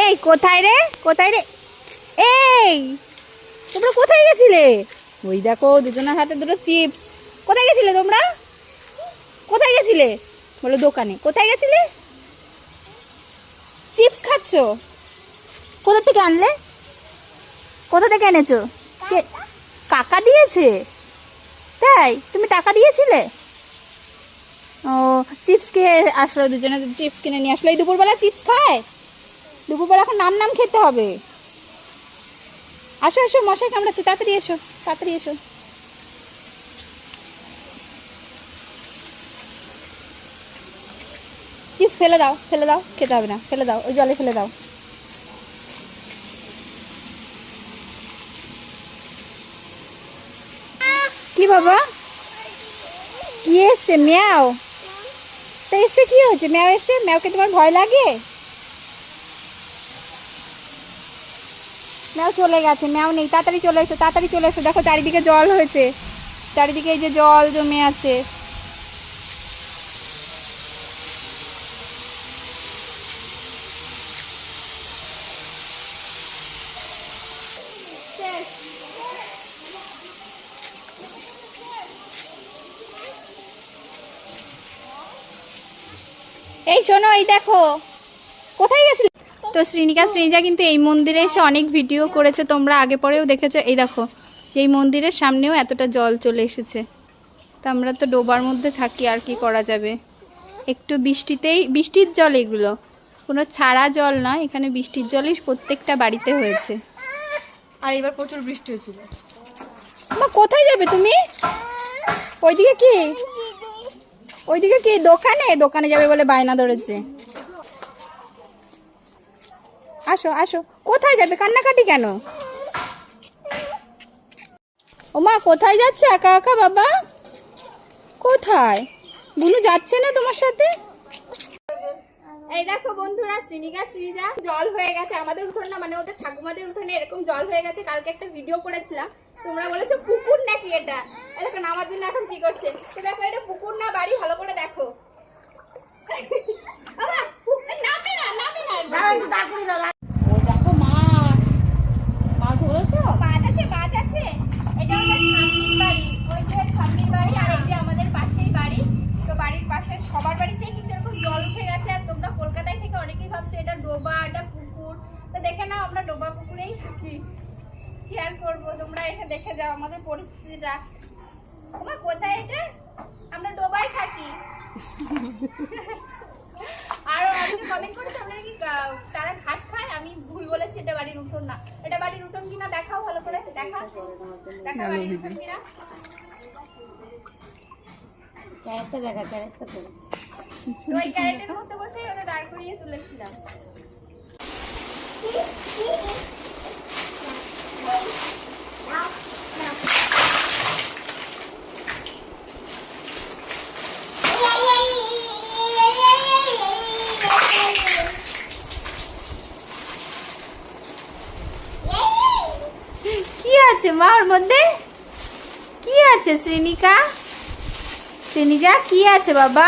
এই কোথায় রে, কোথায় রে? এই তোমরা কোথায় গেছিলে? ওই দেখো দুজনের হাতে দুটো চিপস। কোথায় গেছিলে তোমরা? কোথায় গেছিলে? বলো দোকানে। কোথায় গেছিলে? চিপস খাচ্ছ? কোথা থেকে আনলে? কোথা থেকে এনেছো? কে? কাকা দিয়েছে? তাই তুমি টাকা দিয়েছিলে? ও, চিপস খেয়ে আসলো, দুজনে চিপস কিনে নিয়ে আসলো। এই দুপুরবেলা চিপস খায়? দুপুরবেলা এখন নাম নাম খেতে হবে। আসো আসো, মশাই কামড়াচ্ছে, তাড়াতাড়ি এসো, তাড়াতাড়ি এসো। চিপস ফেলে দাও, ফেলে দাও, খেতে হবে না, ফেলে দাও, ওই জলে ফেলে দাও। কি বাবা, কি এসছে? ম্যাও? তা এসছে, কি হয়েছে? ম্যাও এসছে? ম্যাওকে তোমার ভয় লাগে? ম্যাও চলে গেছে, ম্যাও নেই। তাড়াতাড়ি চলে এসো, তাড়াতাড়ি চলে এসো। দেখো চারিদিকে জল হয়েছে, চারিদিকে এই যে জল জমে আছে। এই শোনো, এই দেখো কোথায় গেছিলে? তো শ্রীজা কিন্তু এই মন্দিরে এসে অনেক ভিডিও করেছে, তোমরা আগে পরেও দেখেছো। এই দেখো এই মন্দিরের সামনেও এতটা জল চলে এসেছে। তো আমরা তো ডোবার মধ্যে থাকি, আর কি করা যাবে। একটু বৃষ্টিতেই, বৃষ্টির জল এগুলো, কোনো ছাড়া জল না, এখানে বৃষ্টির জলই প্রত্যেকটা বাড়িতে হয়েছে। আর এবার প্রচুর বৃষ্টি হয়েছিল। মা কোথায় যাবে তুমি? ওইদিকে কি? ওইদিকে কি? দোকানে? দোকানে যাবে বলে বায়না ধরেছে। আসো আসো। কোথায় যাবে? কান্নাকাটি কেন? ও মা, কোথায় যাচ্ছে একা একা বাবা? কোথায়? বুনু যাচ্ছে না তোমার সাথে? এই দেখো বন্ধুরা, শ্রীজা জল হয়ে গেছে আমাদের উঠোন না, মানে ওদের ঠাকুমাদের উঠোনে এরকম জল হয়ে গেছে। কালকে একটা ভিডিও করেছিলাম, তোমরা বলেছো পুকুর নাকি এটা। দেখো নামার জন্য এখন কি করছে। তো দেখো এটা পুকুর না বাড়ি, ভালো করে দেখো। নামে না, নামে না। ও দেখো মাছ, মাছ ধরেছো? মাছ আছে, মাছ আছে। এটা আমাদের ঠাম্মির বাড়ি, ওই যে ঠাম্মির বাড়ি, আর এই যে আমাদের পাশেই বাড়ি। তো বাড়ির পাশে সবার বাড়িতেই কিন্তু এরকম জল উঠে গেছে। আর তোমরা কলকাতায় থেকে অনেকেই ভাবছো এটা ডোবা, এটা পুকুর। তো দেখে নাও, আমরা ডোবা পুকুরেই থাকি। কি আর করবো, তোমরা এসে দেখে যাও আমাদের পরিস্থিতিটা। তোমার কোথায় এটা? আমরা ডোবায় থাকি। আর আমাকে কমেন্ট করেছে আমরা নাকি তারা ঘাস খায়। আমি ভুল বলেছি, এটা বাড়ির উঠোন না। এটা বাড়ির উঠোন কিনা দেখাও, ভালো করে দেখাও, দেখাও বাড়ির উঠোন কিনা। ক্যারেটটা দেখা, ক্যারেটটা তো ওই ক্যারেটের মধ্যে বসে ওটা দাঁড় করিয়ে তুলেছিলাম। কি আছে মা ওর মধ্যে? কি আছে শ্রীনিজা, কি আছে বাবা?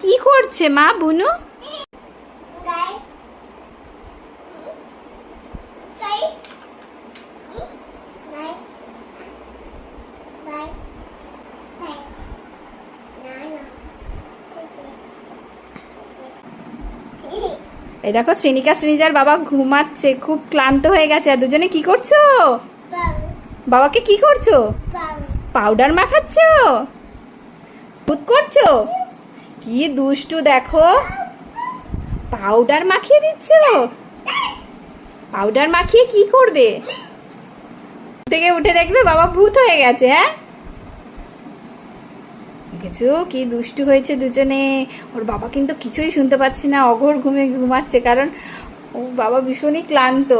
কি করছে মা বুনু? এই দেখো শ্রীজার বাবা ঘুমাচ্ছে, খুব ক্লান্ত হয়ে গেছে। আর দুজনে কি করছো? বাবাকে কি করছো? পাউডার মাখাচ্ছো? ভূত করছো? কি দুষ্টু দেখো, পাউডার মাখিয়ে দিচ্ছো। পাউডার মাখিয়ে কি করবে? থেকে উঠে দেখবে বাবা ভূত হয়ে গেছে। হ্যাঁ দেখেছো কি দুষ্টু হয়েছে দুজনে। ওর বাবা কিন্তু কিছুই শুনতে পাচ্ছে না, অঘোর ঘুমাচ্ছে, কারণ ও বাবা ভীষণই ক্লান্ত।